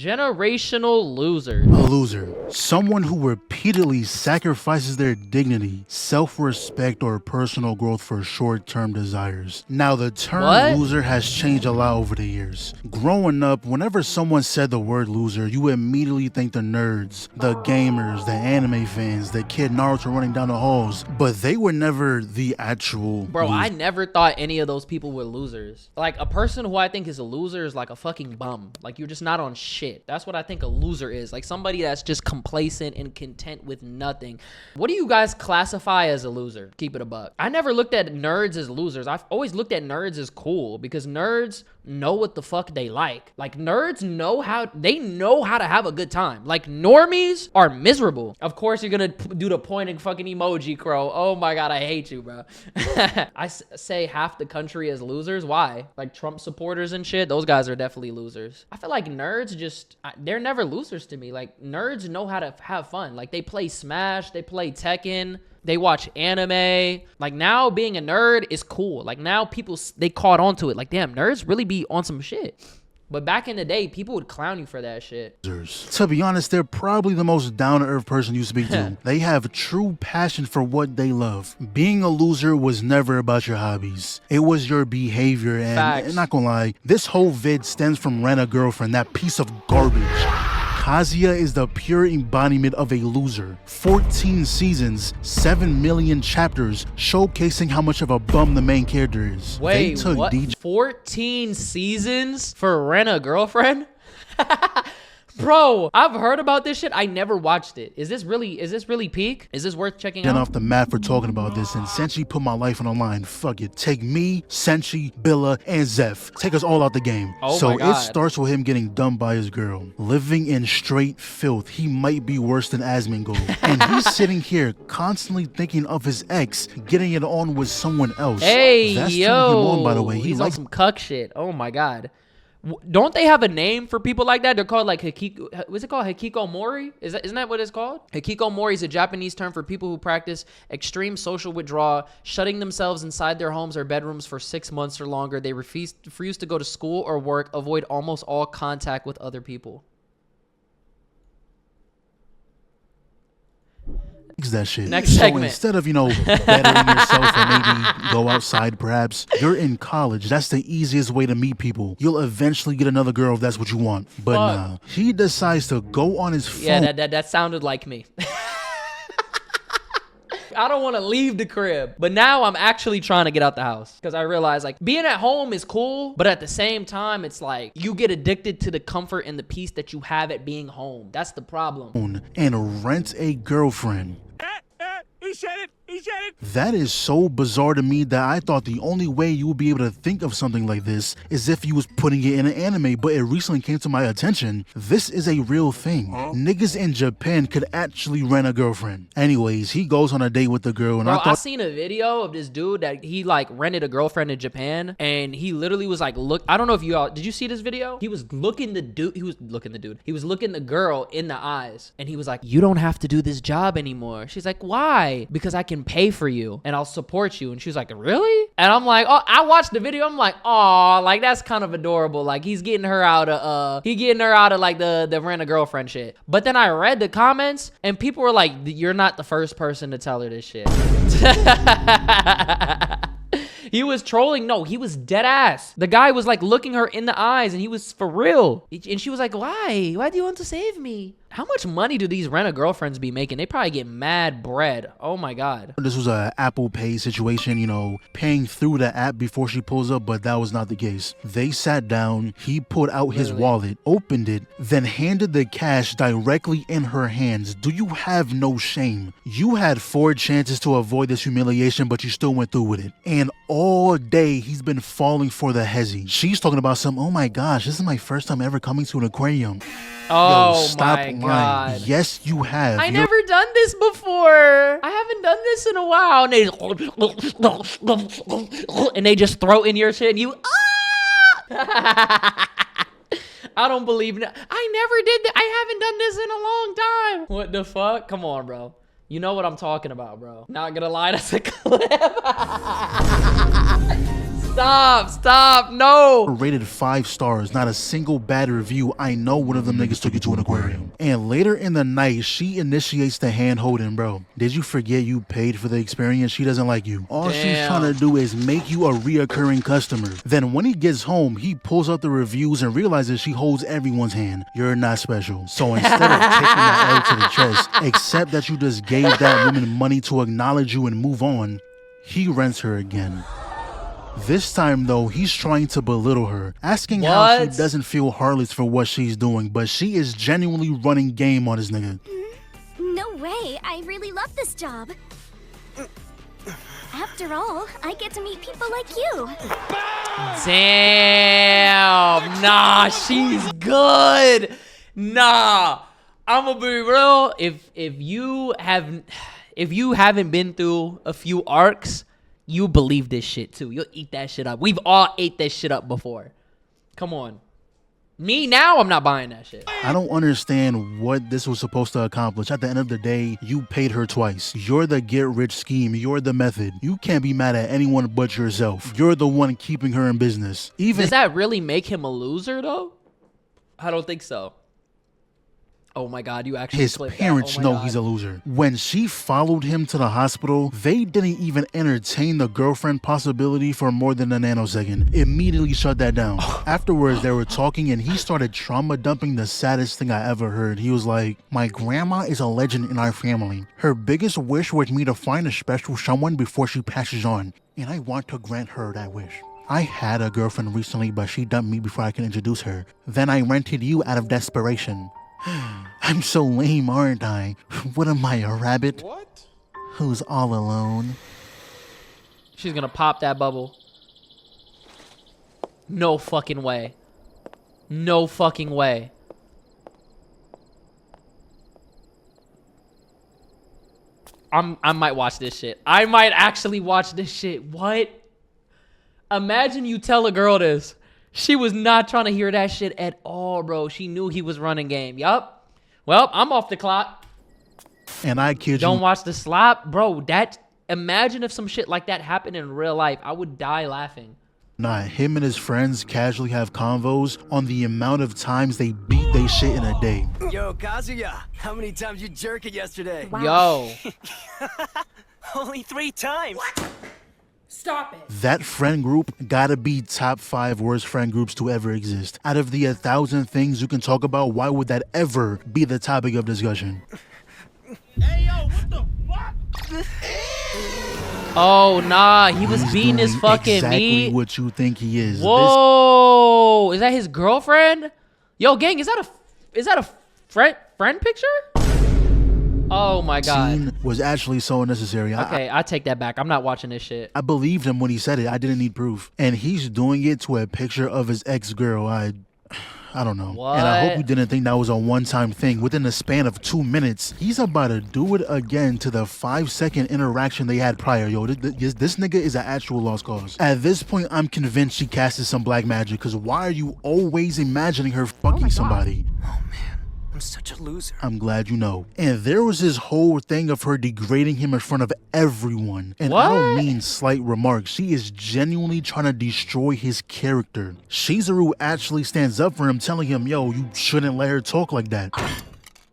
Generational loser. A loser. Someone who repeatedly sacrifices their dignity, self-respect, or personal growth for short-term desires. Now, the term loser has changed a lot over the years. Growing up, whenever someone said the word loser, you immediately think the nerds, the gamers, the anime fans, the kid Naruto running down the halls, but they were never the actual Bro, loser. I never thought any of those people were losers. Like, a person who I think is a loser is like a fucking bum. Like, you're just not on shit. That's what I think a loser is. Like, somebody that's just complacent and content with nothing. What do you guys classify as a loser? Keep it a buck. I never looked at nerds as losers. I've always looked at nerds as cool because nerds know what the fuck they like. Like, nerds know how to have a good time. Like, normies are miserable. Of course, you're gonna do the pointing fucking emoji, Crow. Oh my god, I hate you, bro. I say half the country as losers. Why? Like, Trump supporters and shit, those guys are definitely losers. I feel like nerds they're never losers to me. Like, nerds know how to have fun. Like, they play Smash, they play Tekken, they watch anime. Like, now being a nerd is cool. Like, now people, they caught on to it. Like, damn, nerds really be on some shit. But back in the day, people would clown you for that shit. To be honest, they're probably the most down-to-earth person you speak to. They have true passion for what they love. Being a loser was never about your hobbies. It was your behavior, and I'm not gonna lie, this whole vid stems from Rent a Girlfriend, that piece of garbage. Kazuya is the pure embodiment of a loser. 14 seasons, 7 million chapters, showcasing how much of a bum the main character is. Wait, what? 14 seasons for Rent a Girlfriend? Bro, I've heard about this shit. I never watched it. Is this really peak? Is this worth checking out? Off the mat for talking about this, and Senshi put my life on the line. Fuck it. Take me, Senshi, Billa, and Zeph. Take us all out the game. Oh so my God. It starts with him getting dumped by his girl. Living in straight filth. He might be worse than Asmongold. And he's sitting here constantly thinking of his ex getting it on with someone else. Hey, that's yo. turning him on, by the way. He's on some cuck shit. Oh my God. Don't they have a name for people like that? They're called like Hikiko. What's it called? Hikikomori? Isn't that what it's called? Hikikomori is a Japanese term for people who practice extreme social withdrawal, shutting themselves inside their homes or bedrooms for 6 months or longer. They refuse to go to school or work, avoid almost all contact with other people. That shit. Next segment. Instead of, bettering yourself or maybe go outside perhaps, you're in college. That's the easiest way to meet people. You'll eventually get another girl if that's what you want. But nah, he decides to go on his phone. Yeah, that sounded like me. I don't want to leave the crib, but now I'm actually trying to get out the house because I realize like being at home is cool, but at the same time, it's like you get addicted to the comfort and the peace that you have at being home. That's the problem. And rent a girlfriend. He said it. He said it. That is so bizarre to me that I thought the only way you would be able to think of something like this is if you was putting it in an anime, but it recently came to my attention. This is a real thing. Niggas in Japan could actually rent a girlfriend. Anyways, he goes on a date with the girl, and I seen a video of this dude that he like rented a girlfriend in Japan, and he literally was like, look, I don't know if you all, did you see this video? He was looking the girl in the eyes, and he was like, you don't have to do this job anymore. She's like, why? Because I can pay for you and I'll support you. And she's like, really? And I'm like, oh, I watched the video. I'm like, oh, like that's kind of adorable. Like he's getting her out of like the rent a girlfriend shit. But then I read the comments and people were like, you're not the first person to tell her this shit. He was trolling. No, he was dead ass. The guy was like looking her in the eyes and he was for real. And she was like, why? Why do you want to save me? How much money do these rent-a-girlfriends be making? They probably get mad bread. Oh my God. This was a Apple Pay situation, paying through the app before she pulls up, but that was not the case. They sat down, he pulled out his wallet, opened it, then handed the cash directly in her hands. Do you have no shame? You had 4 chances to avoid this humiliation, but you still went through with it. And all day, he's been falling for the hezzy. She's talking about oh my gosh, this is my first time ever coming to an aquarium. Oh, yo, stop my lying. God. Yes, you have. I never done this before. I haven't done this in a while. And they just throw in your shit and you, I don't believe it. I never did that. I haven't done this in a long time. What the fuck? Come on, bro. You know what I'm talking about, bro. Not gonna lie, that's a clip. Stop, no. Rated 5 stars, not a single bad review. I know one of them niggas took you to an aquarium. And later in the night, she initiates the hand holding, bro. Did you forget you paid for the experience? She doesn't like you. All she's trying to do is make you a reoccurring customer. Then when he gets home, he pulls out the reviews and realizes she holds everyone's hand. You're not special. So instead of kicking the L to the chest, except that you just gave that woman money to acknowledge you and move on, he rents her again. This time, though, he's trying to belittle her, asking how she doesn't feel heartless for what she's doing, but she is genuinely running game on this nigga. No way, I really love this job. After all, I get to meet people like you. Damn, nah, she's good. Nah, I'ma be real. If you haven't been through a few arcs, you believe this shit too. You'll eat that shit up. We've all ate this shit up before. Come on. Me now, I'm not buying that shit. I don't understand what this was supposed to accomplish. At the end of the day, you paid her twice. You're the get-rich scheme. You're the method. You can't be mad at anyone but yourself. You're the one keeping her in business. Does that really make him a loser, though? I don't think so. Oh my God, you actually his parents know he's a loser. When she followed him to the hospital, they didn't even entertain the girlfriend possibility for more than a nanosecond. Immediately shut that down. Afterwards, they were talking and he started trauma dumping the saddest thing I ever heard. He was like, my grandma is a legend in our family. Her biggest wish was me to find a special someone before she passes on. And I want to grant her that wish. I had a girlfriend recently, but she dumped me before I could introduce her. Then I rented you out of desperation. I'm so lame, aren't I? What am I, a rabbit? What? Who's all alone? She's gonna pop that bubble. No fucking way. No fucking way. I might watch this shit. I might actually watch this shit. What? Imagine you tell a girl this. She was not trying to hear that shit at all, bro. She knew he was running game. Yup. Well, I'm off the clock. And I kid you. Don't watch the slap. Bro, imagine if some shit like that happened in real life. I would die laughing. Nah, him and his friends casually have convos on the amount of times they beat they shit in a day. Yo, Kazuya, how many times you jerk it yesterday? Wow. Yo. Only 3 times. What? Stop it. That friend group gotta be top 5 worst friend groups to ever exist. Out of the 1,000 things you can talk about, why would that ever be the topic of discussion? Hey, yo, what the fuck? Oh, nah, he was He's beating his doing fucking exactly meat. what you think he is. Whoa, is that his girlfriend? Yo, gang, is that a friend picture? Oh my God. Scene was actually so unnecessary. Okay, I take that back. I'm not watching this shit. I believed him when he said it. I didn't need proof. And he's doing it to a picture of his ex-girl. I don't know. What? And I hope you didn't think that was a one-time thing. Within the span of 2 minutes, he's about to do it again to the 5-second interaction they had prior. Yo, this nigga is an actual lost cause. At this point, I'm convinced she casted some black magic, because why are you always imagining her fucking somebody? Oh man, I'm such a loser. I'm glad you know. And there was this whole thing of her degrading him in front of everyone. And What? I don't mean slight remarks. She is genuinely trying to destroy his character. Shizuru actually stands up for him, telling him, yo, you shouldn't let her talk like that.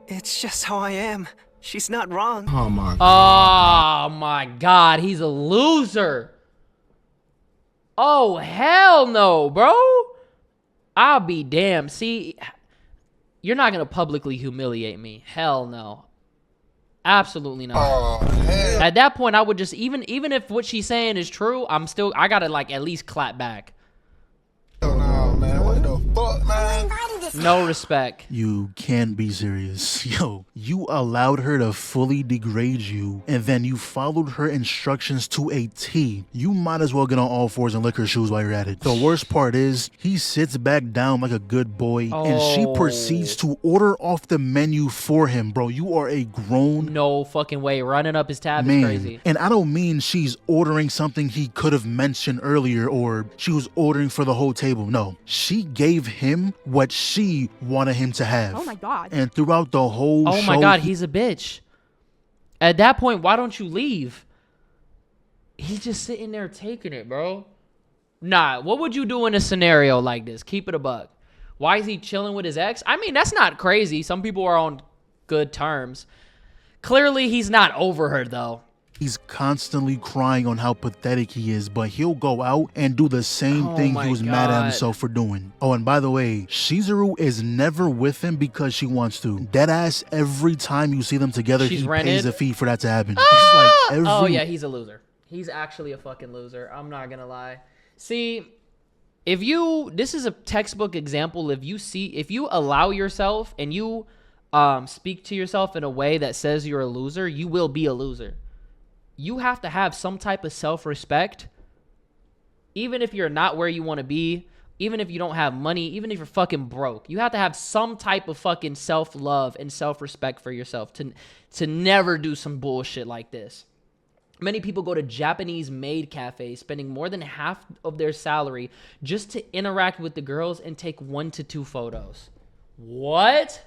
It's just how I am. She's not wrong. Oh my Oh my God, he's a loser. Oh, hell no, bro. I'll be damned. See, you're not going to publicly humiliate me. Hell no. Absolutely not. At that point, I would just, even if what she's saying is true, I got to like at least clap back. No, man, what the fuck, man? No respect. You can't be serious. Yo, you allowed her to fully degrade you, and then you followed her instructions to a T. You might as well get on all fours and lick her shoes while you're at it. The worst part is, he sits back down like a good boy, and she proceeds to order off the menu for him, bro. You are a grown No fucking way. Running up his tab man. is crazy. And I don't mean she's ordering something he could have mentioned earlier, or she was ordering for the whole table. No, she gave him what she wanted him to have. Oh my God. And throughout the whole show, Oh my God, he's a bitch. At that point, why don't you leave? He's just sitting there taking it, bro. Nah, what would you do in a scenario like this? Keep it a buck. Why is he chilling with his ex? I mean, that's not crazy. Some people are on good terms. Clearly, he's not over her, though. He's constantly crying on how pathetic he is, but he'll go out and do the same thing he was mad at himself for doing. Oh, and by the way, Shizuru is never with him because she wants to. Deadass, every time you see them together, he pays a fee for that to happen. Oh, yeah, he's a loser. He's actually a fucking loser. I'm not gonna lie. See, this is a textbook example. If you allow yourself and you speak to yourself in a way that says you're a loser, you will be a loser. You have to have some type of self-respect, even if you're not where you want to be, even if you don't have money, even if you're fucking broke. You have to have some type of fucking self-love and self-respect for yourself to never do some bullshit like this. Many people go to Japanese maid cafes, spending more than half of their salary just to interact with the girls and take 1 to 2 photos. What?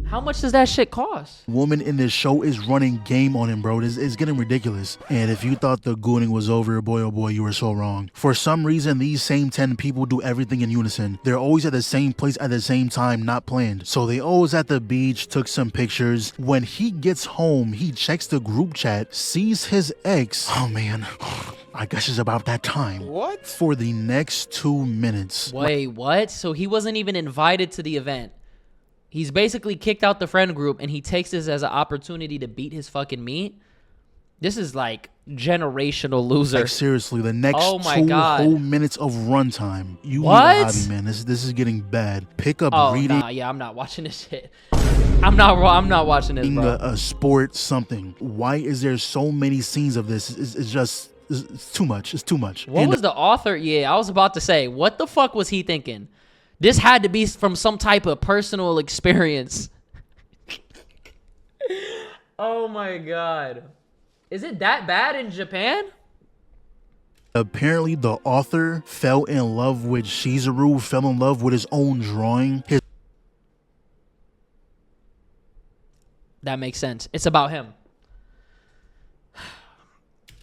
How much does that shit cost? Woman in this show is running game on him, bro. It's getting ridiculous. And if you thought the gooning was over, boy, oh boy, you were so wrong. For some reason, these same 10 people do everything in unison. They're always at the same place at the same time, not planned. So they always at the beach, took some pictures. When he gets home, he checks the group chat, sees his ex. Oh man, I guess it's about that time. What? For the next 2 minutes. Wait, what? So he wasn't even invited to the event. He's basically kicked out the friend group, and he takes this as an opportunity to beat his fucking meat. This is like generational loser. Like seriously, the next 2 whole minutes of runtime. You need a hobby, man. This is getting bad. Pick up reading. Nah, yeah, I'm not watching this shit. I'm not watching this, bro. A sport, something. Why is there so many scenes of this? It's too much. It's too much. What was the author? Yeah, I was about to say, what the fuck was he thinking? This had to be from some type of personal experience. Oh my God. Is it that bad in Japan? Apparently, the author fell in love with Shizuru, fell in love with his own drawing. That makes sense. It's about him.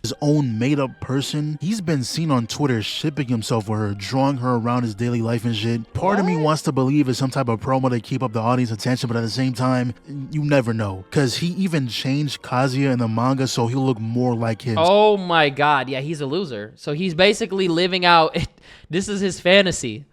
His own made-up person. He's been seen on Twitter shipping himself with her, drawing her around his daily life and shit. Part of me wants to believe it's some type of promo to keep up the audience attention, but at the same time, you never know. Because he even changed Kazuya in the manga so he'll look more like him. Oh my God. Yeah, he's a loser. So he's basically living out, this is his fantasy.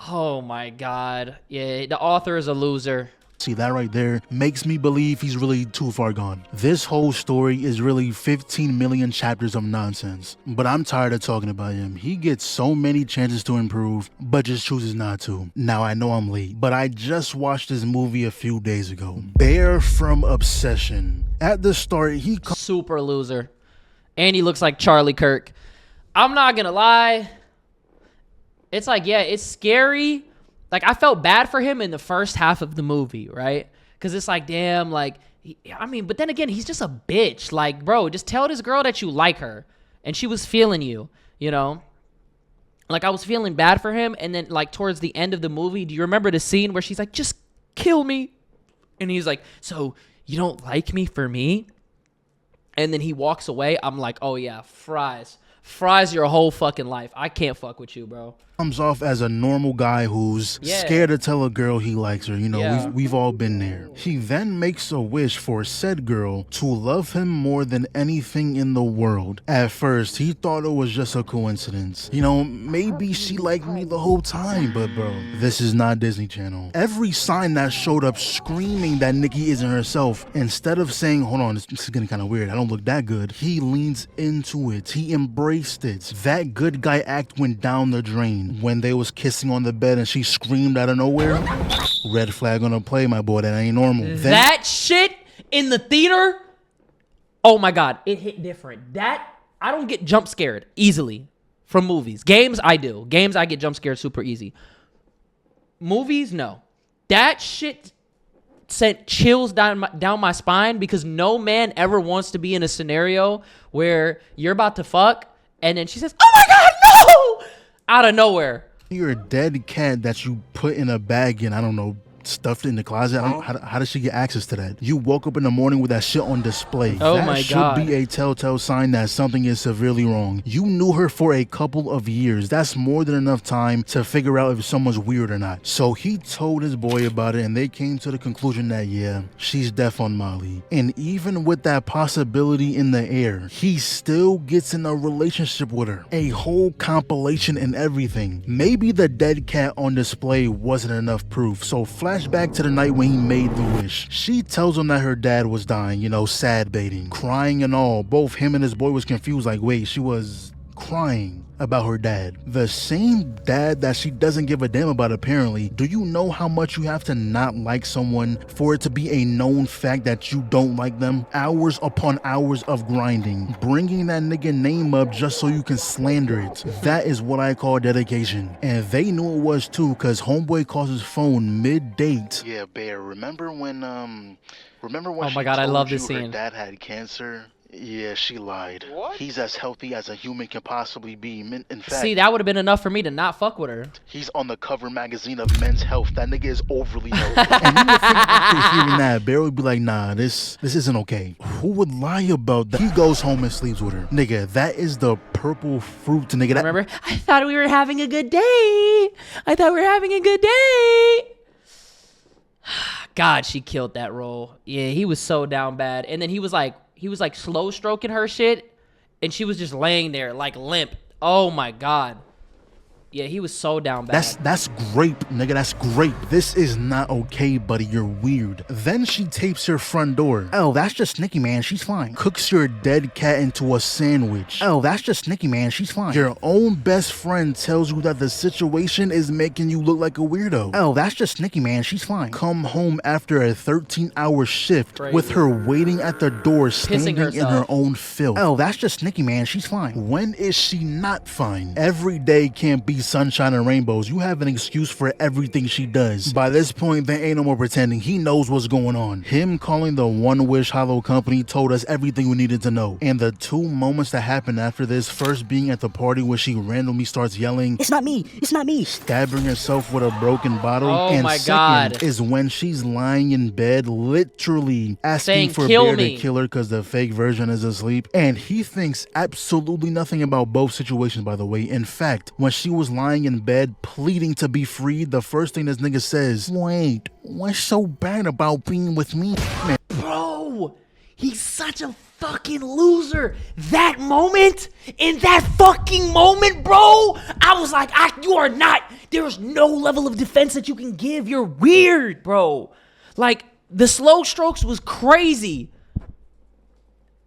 Oh my God. Yeah, the author is a loser. See, that right there makes me believe he's really too far gone. This whole story is really 15 million chapters of nonsense. But I'm tired of talking about him. He gets so many chances to improve, but just chooses not to. Now, I know I'm late, but I just watched this movie a few days ago. Bear from Obsession. At the start, he... Super loser. And he looks like Charlie Kirk. I'm not gonna lie. It's like, yeah, it's scary. Like, I felt bad for him in the first half of the movie, right? Because it's like, damn, like, but then again, he's just a bitch. Like, bro, just tell this girl that you like her. And she was feeling you, you know? Like, I was feeling bad for him. And then, like, towards the end of the movie, do you remember the scene where she's like, just kill me? And he's like, so you don't like me for me? And then he walks away. I'm like, oh, yeah, fries. Fries your whole fucking life. I can't fuck with you, bro. Comes off as a normal guy who's scared to tell a girl he likes her. You know, we've all been there. He then makes a wish for said girl to love him more than anything in the world. At first, he thought it was just a coincidence. You know, maybe she liked me the whole time, but bro, this is not Disney Channel. Every sign that showed up screaming that Nikki isn't herself, instead of saying, hold on, this is getting kind of weird, I don't look that good, he leans into it. He embraced it. That good guy act went down the drain. When they was kissing on the bed and she screamed out of nowhere, red flag on the play, my boy. That ain't normal. That shit in the theater, oh my God, it hit different. That, I don't get jump scared easily from movies. Games, I do. Games, I get jump scared super easy. Movies, no. That shit sent chills down my spine because no man ever wants to be in a scenario where you're about to fuck and then she says, oh my God, no! Out of nowhere. You're a dead cat that you put in a bag in, I don't know, stuffed in the closet? How does she get access to that? You woke up in the morning with that shit on display. Oh that my should God. be a telltale sign that something is severely wrong. You knew her for a couple of years. That's more than enough time to figure out if someone's weird or not. So he told his boy about it, and they came to the conclusion that, yeah, she's deaf on Molly. And even with that possibility in the air, he still gets in a relationship with her. A whole compilation and everything. Maybe the dead cat on display wasn't enough proof. So flashback to the night when he made the wish. She tells him that her dad was dying, you know, sad baiting, crying and all. Both him and his boy was confused, like, wait, she was crying about her dad. The same dad that she doesn't give a damn about, apparently. Do you know how much you have to not like someone for it to be a known fact that you don't like them? Hours upon hours of grinding, bringing that nigga name up just so you can slander it. That is what I call dedication. And they knew it was too, because homeboy calls his phone mid-date. Yeah, Bear, remember when Oh my God, I love this scene. Her dad had cancer? Yeah, she lied. What? He's as healthy as a human can possibly be. In fact, See, that would have been enough for me to not fuck with her. he's on the cover magazine of Men's Health. That nigga is overly healthy. And you would think after hearing that, Bear would be like, nah, this isn't okay. Who would lie about that? He goes home and sleeps with her. Nigga, that is the purple fruit, nigga. That, Remember? I thought we were having a good day. I thought we were having a good day. God, she killed that role. Yeah, he was so down bad. And then he was like slow stroking her shit, and she was just laying there like limp. Oh my God. Yeah, he was so down bad. That's grape, nigga. That's grape. This is not okay, buddy. You're weird. Then she tapes her front door. Oh, that's just Nikki, man. She's fine. Cooks your dead cat into a sandwich. Oh, that's just Nikki, man. She's fine. Your own best friend tells you that the situation is making you look like a weirdo. Oh, that's just Nikki, man. She's fine. Come home after a 13-hour shift with her waiting at the door, standing in her own filth. Oh, that's just Nikki, man. She's fine. When is she not fine? Every day can't be sunshine and rainbows. You have an excuse for everything she does. By this point, there ain't no more pretending. He knows what's going on. Him calling the One Wish Hollow Company told us everything we needed to know. And the two moments that happened after this, first being at the party where she randomly starts yelling, "It's not me, it's not me," stabbing herself with a broken bottle. Oh and my second God. is when she's lying in bed, literally asking saying, for "Kill Bear me." to kill her because the fake version is asleep. And he thinks absolutely nothing about both situations, by the way. In fact, when she was lying in bed pleading to be freed, the first thing this nigga says, "Wait, what's so bad about being with me?" Man, Bro, he's such a fucking loser. That moment, in that fucking moment, bro, I was like, you are not, there's no level of defense that you can give. You're weird, bro. Like, the slow strokes was crazy.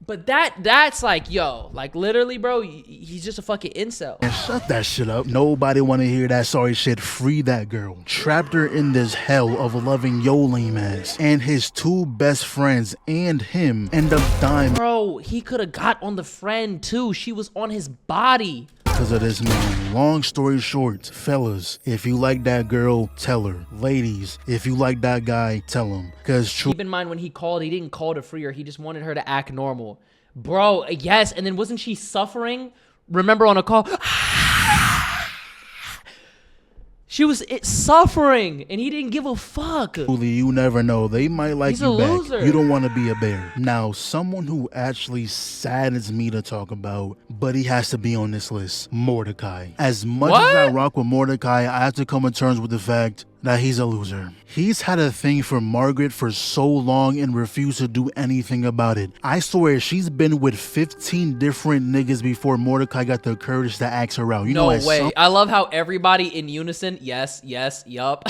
But that's like, yo, like literally, bro, he's just a fucking incel. shut that shit up. Nobody want to hear that sorry shit. Free that girl. Trapped her in this hell of loving yo lame ass. And his two best friends and him end up dying Bro, he could have got on the friend too. She was on his body. because of this man. Long story short, fellas, if you like that girl, tell her. Ladies, if you like that guy, tell him. Because Keep in mind, when he called, he didn't call to free her. He just wanted her to act normal. Bro, yes. And then wasn't she suffering? Remember on a call? She was suffering, and he didn't give a fuck. you never know. They might like He's you a back. loser. You don't want to be a bear. Now, someone who actually saddens me to talk about, but he has to be on this list, Mordecai. As much as I rock with Mordecai, I have to come to terms with the fact that he's a loser. He's had a thing for Margaret for so long and refused to do anything about it. I swear she's been with 15 different niggas before Mordecai got the courage to ask her out. You No know, at way. I love how everybody in unison, yes, yup.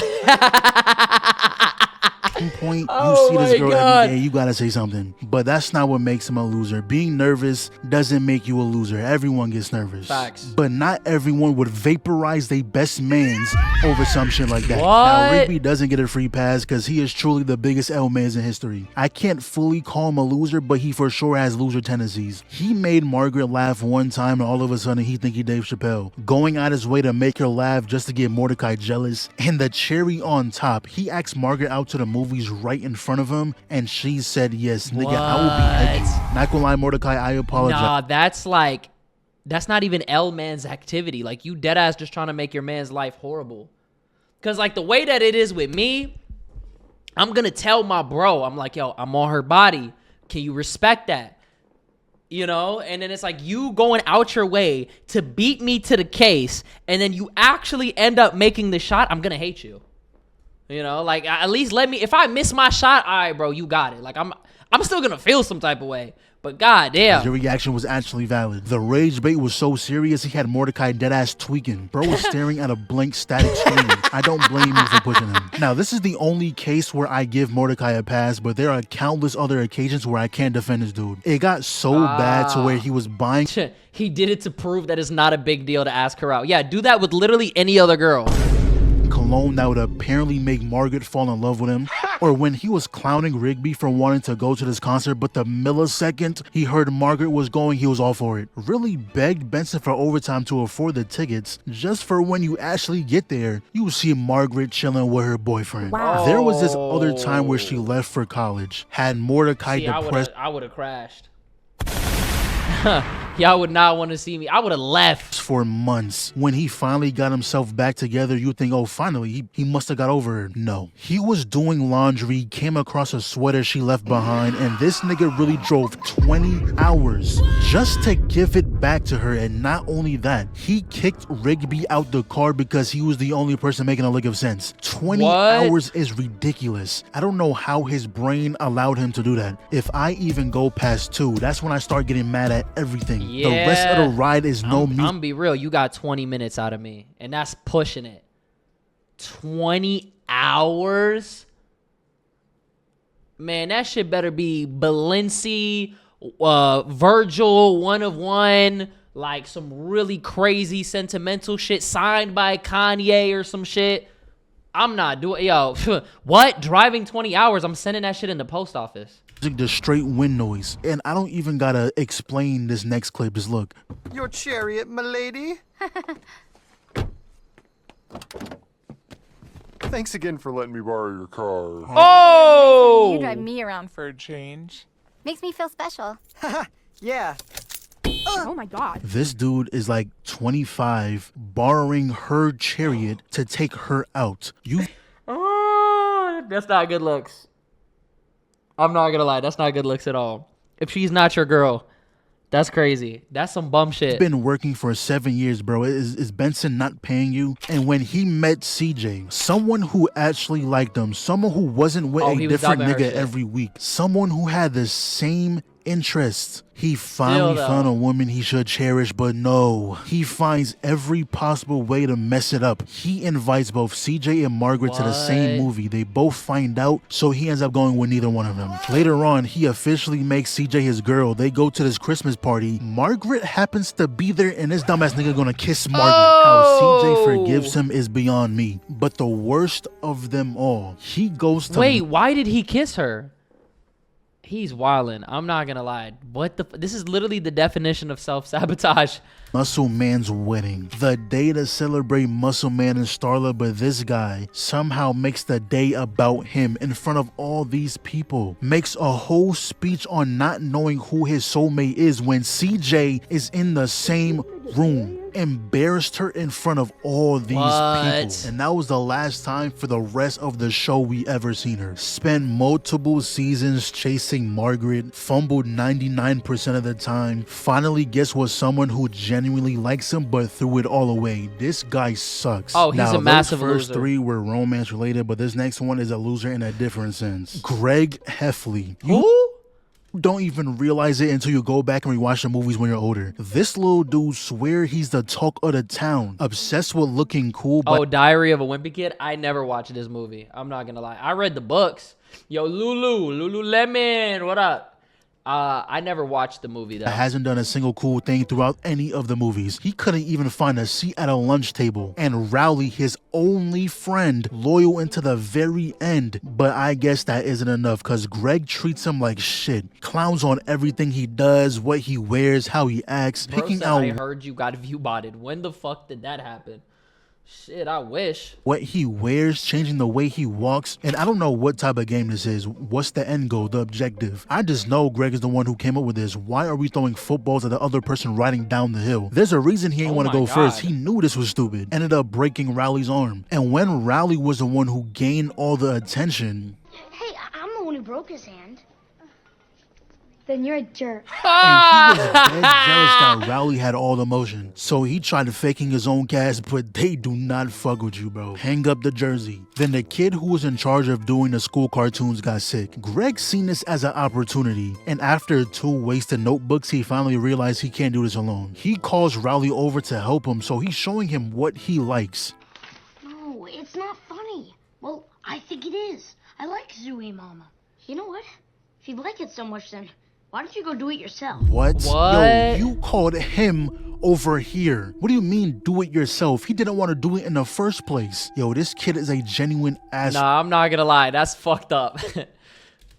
some point, Oh you see this my girl God. every day, you gotta say something. But that's not what makes him a loser. Being nervous doesn't make you a loser. Everyone gets nervous. Facts. But not everyone would vaporize their best mans over some shit like that. What? Now, Rigby doesn't get a free pass because he is truly the biggest L-mans in history. I can't fully call him a loser, but he for sure has loser tendencies. He made Margaret laugh one time and all of a sudden he think he Dave Chappelle. Going out his way to make her laugh just to get Mordecai jealous. And the cherry on top, he asked Margaret out to the movies right in front of him and she said yes. Nigga, I will be heavy. Not gonna lie, Mordecai, I apologize. Nah, that's not even L man's activity. Like, you deadass just trying to make your man's life horrible. Cause like the way that it is with me, I'm going to tell my bro, I'm like, yo, I'm on her body. Can you respect that? You know, and then it's like you going out your way to beat me to the case, and then you actually end up making the shot. I'm gonna hate you. You know, like at least let me. If I miss my shot, all right, bro, you got it. Like I'm still gonna feel some type of way. But goddamn, your reaction was actually valid. The rage bait was so serious, he had Mordecai deadass tweaking. Bro was staring at a blank static screen. I don't blame you for pushing him. Now, this is the only case where I give Mordecai a pass, but there are countless other occasions where I can't defend this dude. It got so bad to where he was buying. He did it to prove that it's not a big deal to ask her out. Yeah, do that with literally any other girl. Cologne that would apparently make Margaret fall in love with him, or when he was clowning Rigby for wanting to go to this concert, but the millisecond he heard Margaret was going, he was all for it. Really begged Benson for overtime to afford the tickets, just for when you actually get there, you see Margaret chilling with her boyfriend. Wow. There was this other time where she left for college, had Mordecai depressed. I would have crashed. Y'all would not want to see me. I would have left. For months. When he finally got himself back together, you think, oh, finally, he must have got over her. No. He was doing laundry, came across a sweater she left behind, and this nigga really drove 20 hours just to give it back to her. And not only that, he kicked Rigby out the car because he was the only person making a lick of sense. 20 hours is ridiculous. I don't know how his brain allowed him to do that. If I even go past 2, that's when I start getting mad at everything. Yeah. The rest of the ride is no music. I'm gonna be real. You got 20 minutes out of me, and that's pushing it. 20 hours? Man, that shit better be Balenci, Virgil, One of One, like some really crazy sentimental shit signed by Kanye or some shit. I'm not doing, yo, what? Driving 20 hours? I'm sending that shit in the post office. The straight wind noise. And I don't even gotta explain this next clip. Just look. Your chariot, milady. Thanks again for letting me borrow your car. Oh! You drive me around for a change. Makes me feel special. Yeah. Oh my god. This dude is like 25, borrowing her chariot to take her out. Oh, that's not good looks. I'm not gonna lie, that's not good looks at all. If she's not your girl, that's crazy. That's some bum shit. Been working for 7 years, bro. Is Benson not paying you? And when he met CJ, someone who actually liked him, someone who wasn't with a different nigga every week, someone who had the same interests, he finally found a woman he should cherish, but no. He finds every possible way to mess it up. He invites both CJ and Margaret to the same movie. They both find out, so he ends up going with neither one of them. Later on, he officially makes CJ his girl. They go to this Christmas party. Margaret happens to be there, and this dumbass nigga gonna kiss Margaret. How CJ forgives him is beyond me. But the worst of them all, he goes to... Wait, why did he kiss her? He's wildin'. I'm not gonna lie. What the? This is literally the definition of self-sabotage. Muscle Man's wedding. The day to celebrate Muscle Man and Starla, but this guy somehow makes the day about him in front of all these people. Makes a whole speech on not knowing who his soulmate is when CJ is in the same room. Embarrassed her in front of all these people. And that was the last time for the rest of the show we ever seen her. Spent multiple seasons chasing Margaret, fumbled 99% of the time, finally gets with someone who genuinely likes him but threw it all away. This guy sucks. Oh, he's a massive loser. Those first 3 were romance related, but this next one is a loser in a different sense. Greg Heffley. Who? Don't even realize it until you go back and rewatch the movies when you're older. This little dude swear he's the talk of the town, obsessed with looking cool. Oh, Diary of a Wimpy Kid? I never watched this movie. I'm not gonna lie. I read the books. Yo, Lululemon, what up? I never watched the movie though. Hasn't done a single cool thing throughout any of the movies. He couldn't even find a seat at a lunch table and Rowley, his only friend, loyal into the very end. But I guess that isn't enough because Greg treats him like shit. Clowns on everything he does, what he wears, how he acts. Picking out. I heard you got view botted. When the fuck did that happen? Shit, I wish. What he wears, changing the way he walks. And I don't know what type of game this is. What's the end goal, the objective? I just know Greg is the one who came up with this. Why are we throwing footballs at the other person riding down the hill? There's a reason he ain't want to go first. He knew this was stupid. Ended up breaking Rowley's arm. And when Rowley was the one who gained all the attention, who broke his hand. Then you're a jerk. And he was dead jealous that Rowley had all the motion. So he tried faking his own cast, but they do not fuck with you, bro. Hang up the jersey. Then the kid who was in charge of doing the school cartoons got sick. Greg seen this as an opportunity, and after 2 wasted notebooks, he finally realized he can't do this alone. He calls Rowley over to help him, so he's showing him what he likes. No, it's not funny. Well, I think it is. I like Zooey Mama. You know what? If you like it so much, then why don't you go do it yourself? What? What? Yo, you called him over here. What do you mean do it yourself? He didn't want to do it in the first place. Yo, this kid is a genuine ass. Nah, I'm not gonna lie. That's fucked up.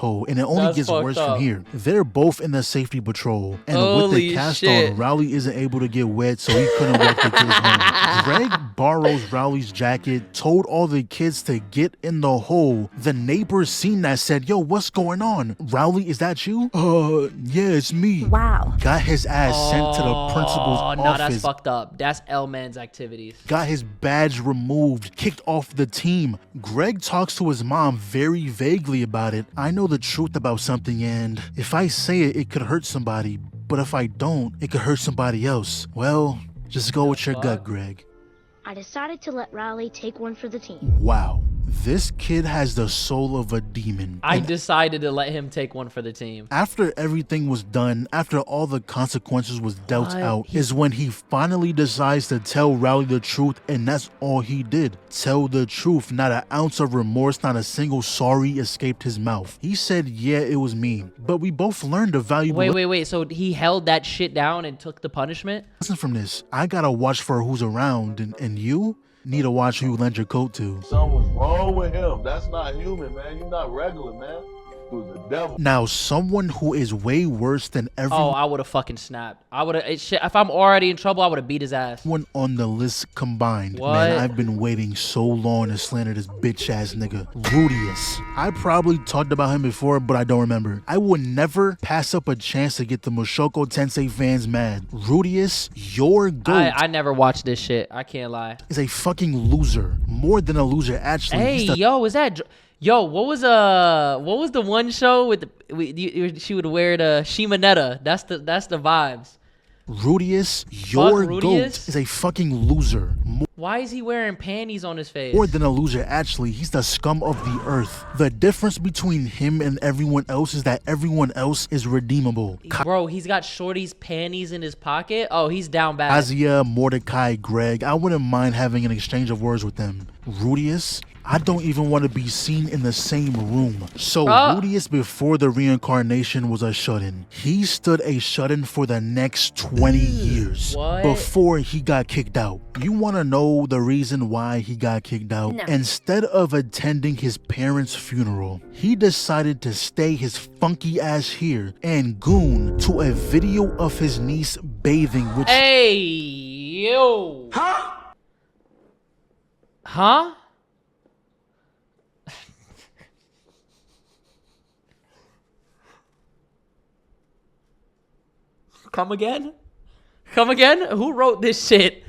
And it only That's gets fucked worse up. from here. They're both in the safety patrol, and with Holy the cast shit. on, Rowley isn't able to get wet, so he couldn't walk the kids home. Greg borrows Rowley's jacket, told all the kids to get in the hole. The neighbors seen that, said, "Yo, what's going on? Rowley, is that you?" Yeah, it's me. Wow. Got his ass sent to the principal's Oh, no, that's office. fucked up. That's L-Man's activities. Got his badge removed, kicked off the team. Greg talks to his mom very vaguely about it. I know the truth about something, and if I say it, it could hurt somebody. But if I don't, it could hurt somebody else. Well, just go with your gut, Greg. I decided to let Riley take one for the team. Wow. This kid has the soul of a demon. I And decided to let him take one for the team. after everything was done, after all the consequences was dealt What? out, is when he finally decides to tell Rowley the truth, and that's all he did. Tell the truth. Not an ounce of remorse, not a single sorry escaped his mouth. He said, yeah, it was me. But we both learned a valuable Wait. So he held that shit down and took the punishment? lesson from this. I gotta watch for who's around, and you need to watch who you lend your coat to. Something's wrong with him. That's not human, man. You're not regular, man. He was a devil. Now, someone who is way worse than Oh, everyone I would have fucking snapped. I would have. If I'm already in trouble, I would have beat his ass. on the list combined. What? Man, I've been waiting so long to slander this bitch ass nigga. Rudius. I probably talked about him before, but I don't remember. I would never pass up a chance to get the Mushoku Tensei fans mad. Rudius, your goat, I never watched this shit. I can't lie. is a fucking loser. More than a loser, actually. Hey, He's the yo, is that? Yo, what was the one show with she would wear the Shimonetta? That's the vibes. Rudius, your Rudius? goat, is a fucking loser. Why is he wearing panties on his face? More than a loser, actually, he's the scum of the earth. The difference between him and everyone else is that everyone else is redeemable. Bro, he's got Shorty's panties in his pocket. Oh, he's down bad. Kazuya, Mordecai, Greg, I wouldn't mind having an exchange of words with them. Rudius, I don't even want to be seen in the same room. So Rudius, before the reincarnation, was a shut-in. He stood a shut-in for the next 20 years What? before he got kicked out. You want to know the reason why he got kicked out? No. Instead of attending his parents' funeral, he decided to stay his funky ass here and goon to a video of his niece bathing, which Hey, yo. Huh? Come again? Come again? Who wrote this shit?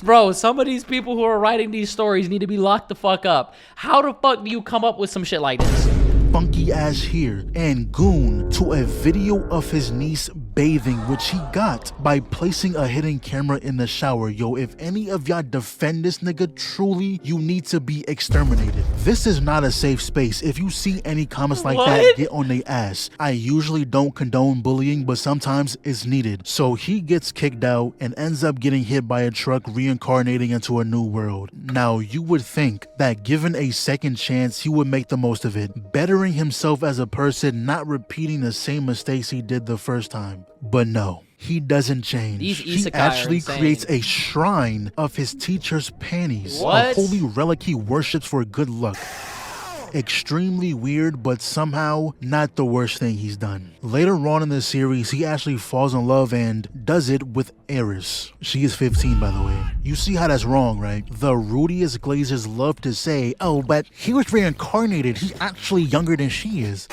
Bro, some of these people who are writing these stories need to be locked the fuck up. How the fuck do you come up with some shit like this? funky ass here and goon to a video of his niece bathing, which he got by placing a hidden camera in the shower. Yo, if any of y'all defend this nigga, truly, you need to be exterminated. This is not a safe space. If you see any comments like that, get on their ass. I usually don't condone bullying, but sometimes it's needed. So he gets kicked out and ends up getting hit by a truck, reincarnating into a new world. Now, you would think that given a second chance, he would make the most of it, bettering himself as a person, not repeating the same mistakes he did the first time. But no, he doesn't change. These He isekai actually are insane. creates a shrine of his teacher's panties. What? A holy relic he worships for good luck. Extremely weird, but somehow not the worst thing he's done. Later on in the series, he actually falls in love and does it with Eris. She is 15, by the way. You see how that's wrong, right? The Rudius Glazers love to say, oh, but he was reincarnated. He's actually younger than she is.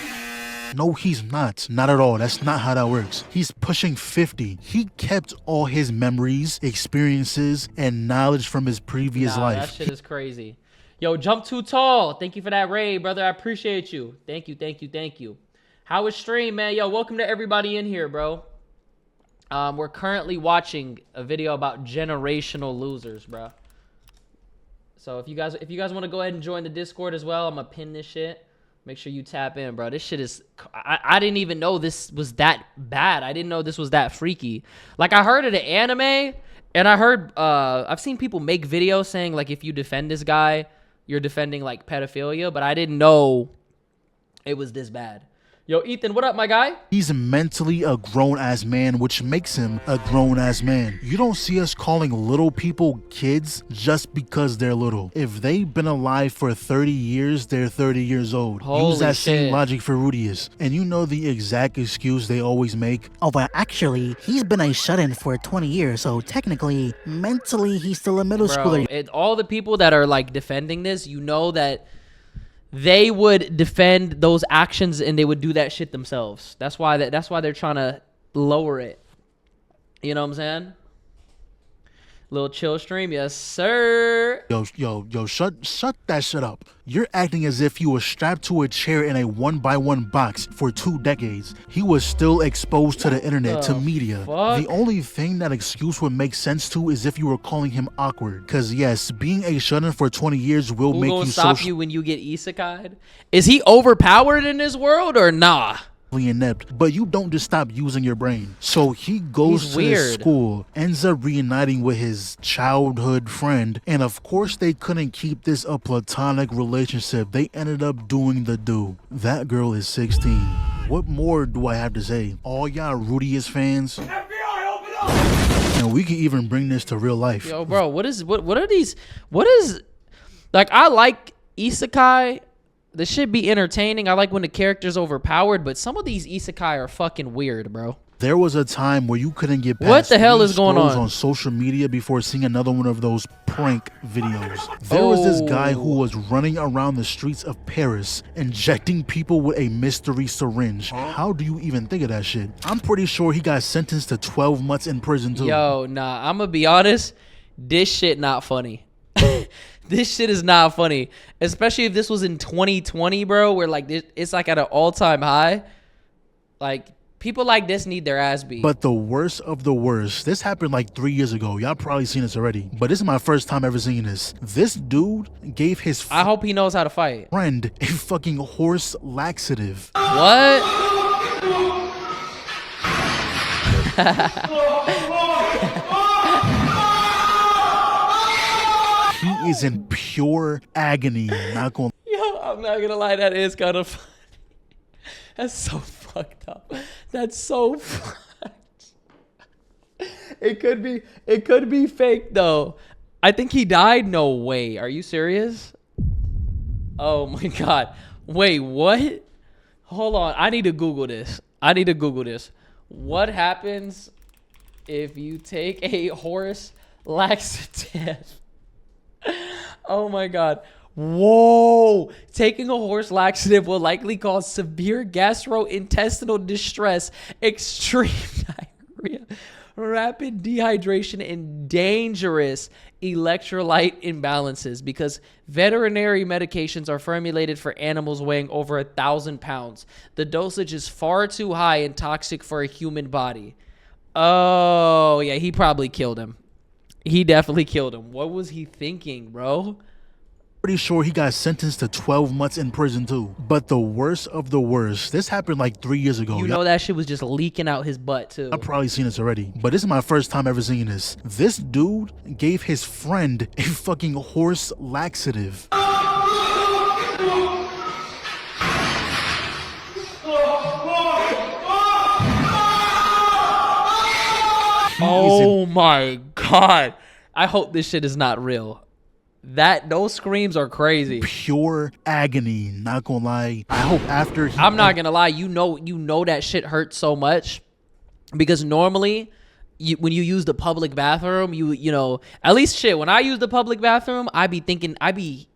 No, he's not. Not at all. That's not how that works. He's pushing 50. He kept all his memories, experiences, and knowledge from his previous life. That shit is crazy. Yo, Jump Too Tall. Thank you for that raid, brother. I appreciate you. Thank you, thank you, thank you. How was stream, man? Yo, welcome to everybody in here, bro. We're currently watching a video about generational losers, bro. So if you guys want to go ahead and join the Discord as well, I'm gonna pin this shit. Make sure you tap in, bro. This shit is... I didn't even know this was that bad. I didn't know this was that freaky. Like, I heard of the anime, and I heard... I've seen people make videos saying, like, if you defend this guy, you're defending, like, pedophilia, but I didn't know it was this bad. Yo, Ethan, what up, my guy? He's mentally a grown-ass man, which makes him a grown-ass man. You don't see us calling little people kids just because they're little. If they've been alive for 30 years, they're 30 years old. Holy Use that shit. same logic for Rudius. And you know the exact excuse they always make? Oh, but actually, he's been a shut-in for 20 years, so technically, mentally, he's still a middle schooler. All the people that are, like, defending this, you know that they would defend those actions and they would do that shit themselves. That's why they're trying to lower it. You know what I'm saying? Little chill stream, yes sir. Yo, shut that shit up. You're acting as if you were strapped to a chair in a 1x1 box for 2 decades. He was still exposed to the internet, to media. Fuck? The only thing that excuse would make sense to is if you were calling him awkward. Cause yes, being a shut-in for 20 years will make you stop you when you get isekai'd? Is he overpowered in this world or nah? inept, but you don't just stop using your brain. So he goes to this school, ends up reuniting with his childhood friend, and of course they couldn't keep this a platonic relationship. They ended up doing the do. That girl is 16. What more do I have to say? All y'all Rudius fans, and we can even bring this to real life. Yo, bro, what are these? What is, like, I like isekai. This should be entertaining. I like when the character's overpowered, but some of these isekai are fucking weird, bro. There was a time where you couldn't get past what the hell is going on social media before seeing another one of those prank videos. There was this guy who was running around the streets of Paris injecting people with a mystery syringe. How do you even think of that shit? I'm pretty sure he got sentenced to 12 months in prison too. Yo, nah, I'm gonna be honest. This shit not funny. This shit is not funny, especially if this was in 2020, bro, where like it's like at an all-time high. Like, people like this need their ass beat. But the worst of the worst, this happened like 3 years ago. Y'all probably seen this already, but this is my first time ever seeing this. This dude gave his I hope he knows how to fight. Friend a fucking horse laxative. What? He is in pure agony. Not gonna. Yo, I'm not gonna lie, that is kind of funny. That's so fucked up. That's so fucked. It could be fake though. I think he died. No way. Are you serious? Oh my god. Wait, what? Hold on. I need to Google this. What happens if you take a horse laxative? Oh my god. Whoa. Taking a horse laxative will likely cause severe gastrointestinal distress, extreme diarrhea, rapid dehydration, and dangerous electrolyte imbalances because veterinary medications are formulated for animals weighing over 1,000 pounds. The dosage is far too high and toxic for a human body. Oh, yeah, he probably killed him. He definitely killed him. What was he thinking, bro? Pretty sure he got sentenced to 12 months in prison too. But the worst of the worst, this happened like 3 years ago. You know that shit was just leaking out his butt too. I've probably seen this already, but this is my first time ever seeing this. This dude gave his friend a fucking horse laxative. Oh my god. I hope this shit is not real. Those screams are crazy. Pure agony, not gonna lie. I hope after I'm not gonna lie, you know that shit hurts so much because normally when you use the public bathroom, you know, at least shit, when I use the public bathroom, I be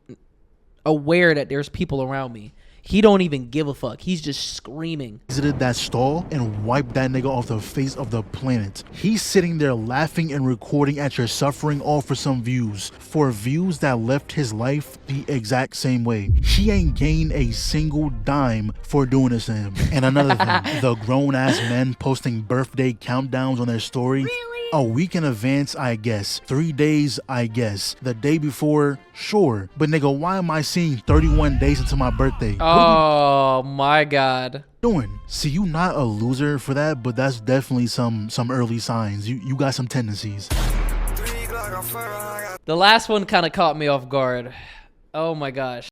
aware that there's people around me. He don't even give a fuck. He's just screaming. Exited that stall and wiped that nigga off the face of the planet. He's sitting there laughing and recording at your suffering, all for some views. For views that left his life the exact same way. He ain't gained a single dime for doing this to him. And another thing, the grown-ass men posting birthday countdowns on their story. Really? A week in advance, I guess. 3 days, I guess. The day before, sure. But nigga, why am I seeing 31 days into my birthday? Oh my God. Doing? See, you not a loser for that, but that's definitely some early signs. You got some tendencies. The last one kind of caught me off guard. Oh my gosh.